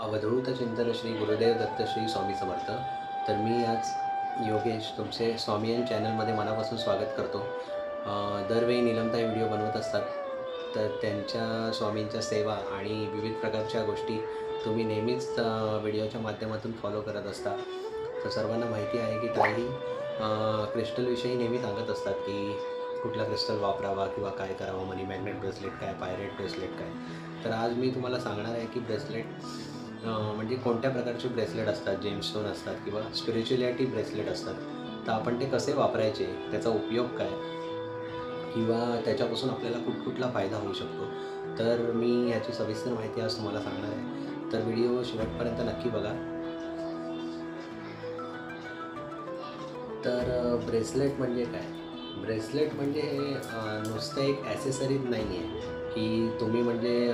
अवधूत चिंतन श्री गुरुदेव दत्त श्री स्वामी समर्थ. तर मी आज योगेश तुमचे स्वामीयन चॅनलमध्ये मनापासून स्वागत करतो. दरवेळी नीलमताई व्हिडिओ बनवत असतात, तर त्यांच्या स्वामींच्या सेवा आणि विविध प्रकारच्या गोष्टी तुम्ही नेहमीच व्हिडिओच्या माध्यमातून फॉलो करत असता. तर सर्वांना माहिती आहे की ताई क्रिस्टलविषयी नेहमी सांगत असतात की कुठला क्रिस्टल वापरावा किंवा काय करावं, मनी मॅग्नेट ब्रेसलेट काय, पायरेट ब्रेसलेट काय. तर आज मी तुम्हाला सांगणार आहे की ब्रेसलेट म्हणजे कोणत्या प्रकारचे ब्रेसलेट असतात, जेमस्टोन असतात किंवा स्पिरिच्युअलिटी ब्रेसलेट असतात. तर आपण ते कसे वापरायचे, त्याचा उपयोग काय किंवा त्याच्यापासून आपल्याला कुठला फायदा होऊ शकतो. तर मी याची सविस्तर माहिती आज तुम्हाला सांगणार आहे. तर व्हिडिओ शेवटपर्यंत नक्की बघा. तर ब्रेसलेट म्हणजे काय? ब्रेसलेट म्हणजे हे नुसतं एक ॲसेसरीज नाही आहे की तुम्ही म्हणजे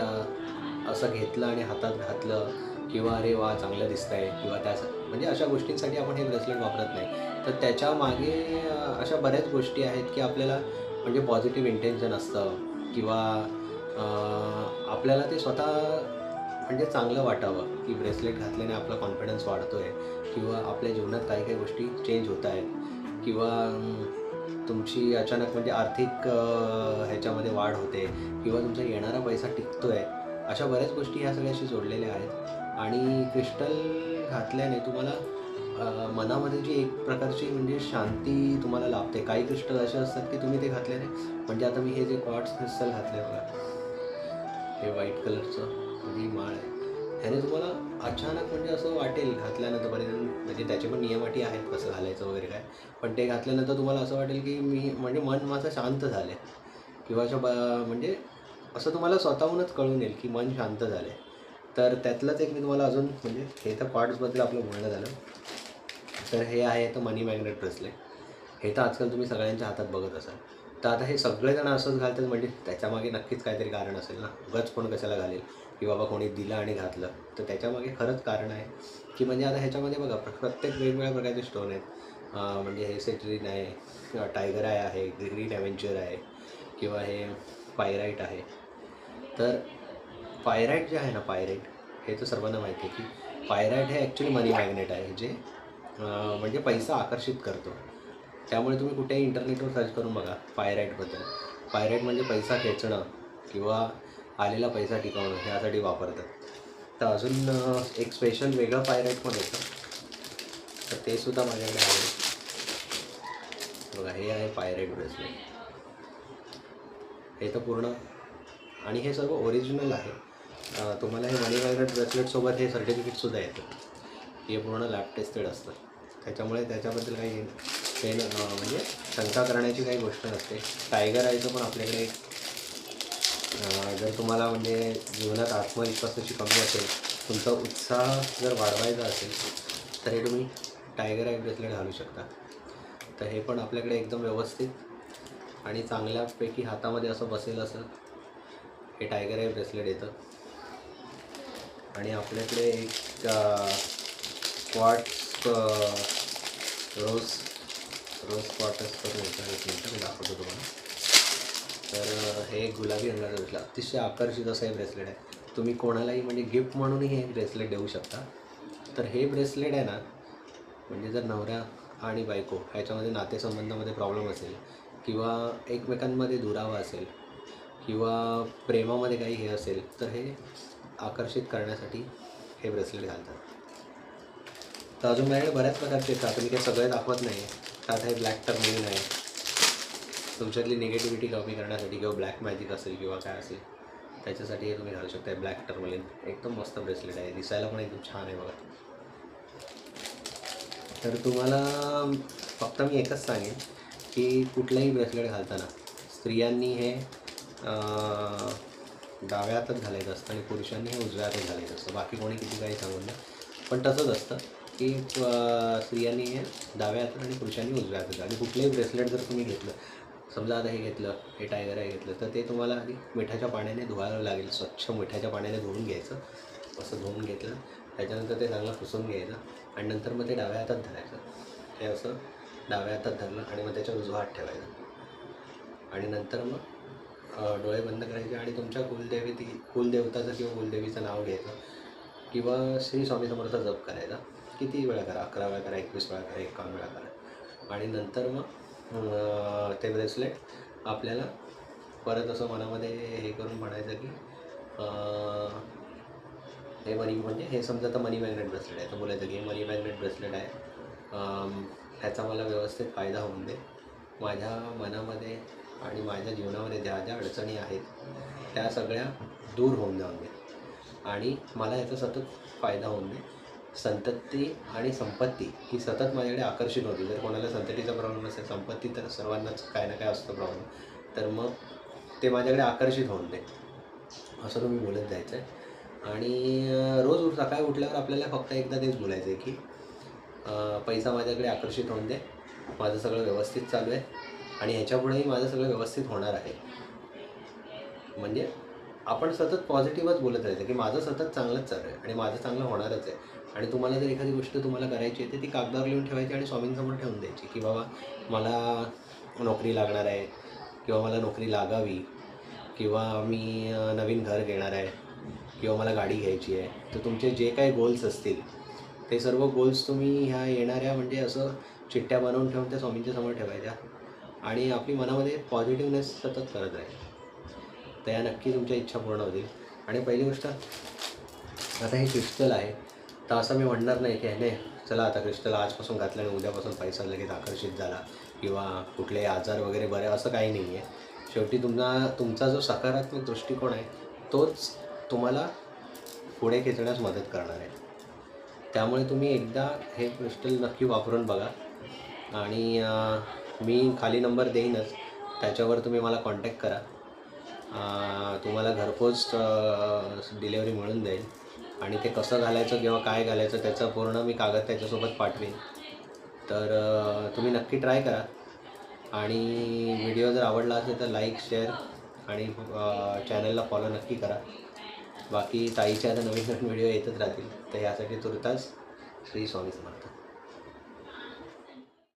असं घेतलं आणि हातात घातलं किंवा अरे वा चांगलं दिसतं आहे किंवा म्हणजे अशा गोष्टींसाठी आपण हे ब्रेसलेट वापरत नाही. तर त्याच्यामागे अशा बऱ्याच गोष्टी आहेत की आपल्याला म्हणजे पॉझिटिव्ह इंटेन्शन असतं किंवा आपल्याला ते स्वतः म्हणजे चांगलं वाटावं की ब्रेसलेट घातल्याने आपला कॉन्फिडन्स वाढतो आहे किंवा आपल्या जीवनात काही काही गोष्टी चेंज होत आहेत किंवा तुमची अचानक म्हणजे आर्थिक ह्याच्यामध्ये वाढ होते किंवा तुमचा येणारा पैसा टिकतो आहे. अशा बऱ्याच गोष्टी ह्या सगळ्याशी जोडलेल्या आहेत. आणि क्रिस्टल घातल्याने तुम्हाला मनामध्ये जी एक प्रकारची म्हणजे शांती तुम्हाला लाभते. काही क्रिस्टल असे असतात की तुम्ही ते घातल्याने म्हणजे आता मी हे जे क्वार्ट्ज क्रिस्टल घातले बघा, हे व्हाईट कलरचं म्हणजे माळ आहे, ह्याने तुम्हाला अचानक म्हणजे असं वाटेल घातल्यानंतर म्हणजे त्याचे पण नियम अटी आहेत कसं घालायचं वगैरे काय, पण ते घातल्यानंतर तुम्हाला असं वाटेल की मी म्हणजे मन माझं शांत झालं आहे किंवा म्हणजे असं तुम्हाला स्वतःहूनच कळून येईल की मन शांत झालं आहे. तर त्यातलंच एक मी तुम्हाला अजून म्हणजे हे तर क्वार्ट्जबद्दल आपलं बोलणं झालं. तर हे आहे तर मनी मॅग्नेट ब्रेसलेट. हे तर आजकाल तुम्ही सगळ्यांच्या हातात बघत असाल. तर आता हे सगळेजण असंच घालतात म्हणजे त्याच्यामागे नक्कीच काहीतरी कारण असेल ना. उगाच कोण कशाला घालेल की बाबा कोणी दिलं आणि घातलं. तर त्याच्यामागे खरंच कारण आहे की म्हणजे आता ह्याच्यामध्ये बघा प्रत्येक वेगवेगळ्या प्रकारचे स्टोन आहेत. म्हणजे हे सेट्रिन आहे, टायगर आय आहे, ग्रीन ॲव्हेंचर आहे किंवा हे पायराईट आहे. तर पायराईट जे आहे ना, पायरेट, हे तर सर्वांना माहिती आहे की पायराईट हे ॲक्च्युली मनी मॅग्नेट आहे जे म्हणजे पैसा आकर्षित करतो. त्यामुळे तुम्ही कुठेही इंटरनेटवर सर्च करून बघा पायराईटबद्दल. पायराईट म्हणजे पैसा खेचणं किंवा आलेला पैसा टिकवणं ह्यासाठी वापरतात. तर अजून एक स्पेशल वेगळं पायराईट पण होतं, तर ते सुद्धा माझ्याकडे आहे बघा. हे आहे पायराईट ब्रेसलेट. हे तर पूर्ण आणि हे सर्व ओरिजिनल आहे. तुम्हाला हे मनी मॅग्नेट ब्रेसलेटसोबत हे सर्टिफिकेटसुद्धा येतं. हे पूर्ण लॅब टेस्टेड असतं. त्याच्यामुळे त्याच्याबद्दल काही हे म्हणजे शंका करण्याची काही गोष्ट नसते. टायगर आयचं पण आपल्याकडे जर तुम्हाला म्हणजे जीवनात आत्मविश्वासाची कमी असेल, तुमचा उत्साह जर वाढवायचा असेल, तर हे तुम्ही टायगर आय ब्रेसलेट घालू शकता. तर हे पण आपल्याकडे एकदम व्यवस्थित आणि चांगल्यापैकी हातामध्ये असं बसेल असं हे टायगर आय ब्रेसलेट येतं. आणि आपल्याकडे एक क्वार्ट्ज रोज क्वार्टर्स करून होतं. एक मिनटं मी दाखवतो तुम्हाला. तर हे गुलाबी रंगाचं ब्रेसलेट अतिशय आकर्षित असं हे ब्रेसलेट आहे. तुम्ही कोणालाही म्हणजे गिफ्ट म्हणूनही हे ब्रेसलेट देऊ शकता. तर हे ब्रेसलेट आहे ना, म्हणजे जर नवरा आणि बायको ह्याच्यामध्ये नातेसंबंधामध्ये प्रॉब्लेम असेल किंवा एकमेकांमध्ये दुरावा असेल किंवा प्रेमामध्ये काही हे असेल, तर हे आकर्षित करण्यासाठी हे ब्रेसलेट घालतात. तर अजून माझ्याकडे बऱ्याच प्रकारचे आहेत. आता मी काही सगळे दाखवत नाही. तर आता हे ब्लॅक टर्मलिन आहे, तुमच्यातली निगेटिव्हिटी कमी करण्यासाठी किंवा ब्लॅक मॅजिक असेल किंवा काय असेल त्याच्यासाठी हे तुम्ही घालू शकता. ब्लॅक टर्मलिन एकदम मस्त ब्रेसलेट आहे, दिसायला पण एकदम छान आहे बघा. तर तुम्हाला फक्त मी एकच सांगेन की कुठलंही ब्रेसलेट घालताना स्त्रियांनी हे डाव्या हातात घालायचं असतं आणि पुरुषांनी हे उजव्या हातात घालायचं असतं. बाकी कोणी किती काही सांगून नाही, पण तसंच असतं की स्त्रियांनी हे डाव्या हातात आणि पुरुषांनी उजव्या हातात. आणि कुठलंही ब्रेसलेट जर तुम्ही घेतलं, समजा आता हे घेतलं, हे टायगर आहे घेतलं, तर ते तुम्हाला आधी मिठाच्या पाण्याने धुवावं लागेल. स्वच्छ मिठाच्या पाण्याने धुवून घ्यायचं. असं धुवून घेतलं त्याच्यानंतर ते चांगलं पुसून घ्यायचं आणि नंतर मग ते डाव्या हातात धरायचं. हे असं डाव्या हातात धरलं आणि मग त्याच्या उजवा हात ठेवायचा आणि नंतर मग डोळे बंद करायचे आणि तुमच्या कुलदेवताचं किंवा कुलदेवीचं नाव घ्यायचं किंवा श्री स्वामी समर्थ जप करायचा. किती वेळा करा, 11 वेळा करा, 21 वेळा करा, 51 वेळा करा. आणि नंतर मग ते ब्रेसलेट आपल्याला परत असं मनामध्ये हे करून म्हणायचं की हे मनी म्हणजे हे समजा आता मनी मॅग्नेट ब्रेसलेट आहे, तर बोलायचं की हे मनी मॅग्नेट ब्रेसलेट आहे, ह्याचा मला व्यवस्थित फायदा होऊन दे. माझ्या मनामध्ये आणि माझ्या जीवनामध्ये ज्या ज्या अडचणी आहेत त्या सगळ्या दूर होऊन जाऊन दे आणि मला याचा सतत फायदा होऊन दे. संतती आणि संपत्ती ही सतत माझ्याकडे आकर्षित होती. जर कोणाला संततीचा प्रॉब्लेम असेल, संपत्ती तर सर्वांनाच काय ना काय असतो प्रॉब्लेम, तर मग ते माझ्याकडे आकर्षित होऊन दे असं तुम्ही बोलत जायचं आहे. आणि रोज सकाळी उठल्यावर आपल्याला फक्त एकदा तेच बोलायचं आहे की पैसा माझ्याकडे आकर्षित होऊन दे, माझं सगळं व्यवस्थित चालू आहे आणि ह्याच्यापुढेही माझं सगळं व्यवस्थित होणार आहे. म्हणजे आपण सतत पॉझिटिव्हच बोलत राहायचं की माझं सतत चांगलंच चालू आहे आणि माझं चांगलं होणारच आहे. आणि तुम्हाला जर एखादी गोष्ट तुम्हाला करायची आहे तर ती कागदावर लिहून ठेवायची आणि स्वामींसमोर ठेवून द्यायची की बाबा मला नोकरी लागणार आहे किंवा मला नोकरी लागावी किंवा मी नवीन घर घेणार आहे किंवा मला गाडी घ्यायची आहे. तर तुमचे जे काही गोल्स असतील ते सर्व गोल्स तुम्ही ह्या येणाऱ्या म्हणजे असं चिठ्ठ्या बनवून ठेवून त्या स्वामींच्या समोर ठेवायच्या आणि आपली मनामध्ये पॉझिटिव्हनेस सतत करत राहील. तर या नक्की तुमच्या इच्छा पूर्ण होतील. आणि पहिली गोष्ट, आता हे क्रिस्टल आहे तर असं मी म्हणणार नाही की नाही चला आता क्रिस्टल आजपासून घातलं आणि उद्यापासून पैसा लगेच आकर्षित झाला किंवा कुठलेही आजार वगैरे बरे, असं काही नाही आहे. शेवटी तुमचा जो सकारात्मक दृष्टिकोन आहे तोच तुम्हाला पुढे खेचण्यास मदत करणार आहे. त्यामुळे तुम्ही एकदा हे क्रिस्टल नक्की वापरून बघा. आणि मी खाली नंबर देईनच, त्याच्यावर तुम्ही मला कॉन्टॅक्ट करा. तुम्हाला घरपोच डिलेवरी मिळून जाईल आणि ते कसं घालायचं किंवा काय घालायचं त्याचं पूर्ण मी कागद त्याच्यासोबत पाठवेन. तर तुम्ही नक्की ट्राय करा. आणि व्हिडिओ जर आवडला असेल तर लाईक, शेअर आणि चॅनलला फॉलो नक्की करा. बाकी ताईच्या आता नवीन नवीन व्हिडिओ येतच राहतील. तर यासाठी तुर्तास श्री स्वामी समर्थ.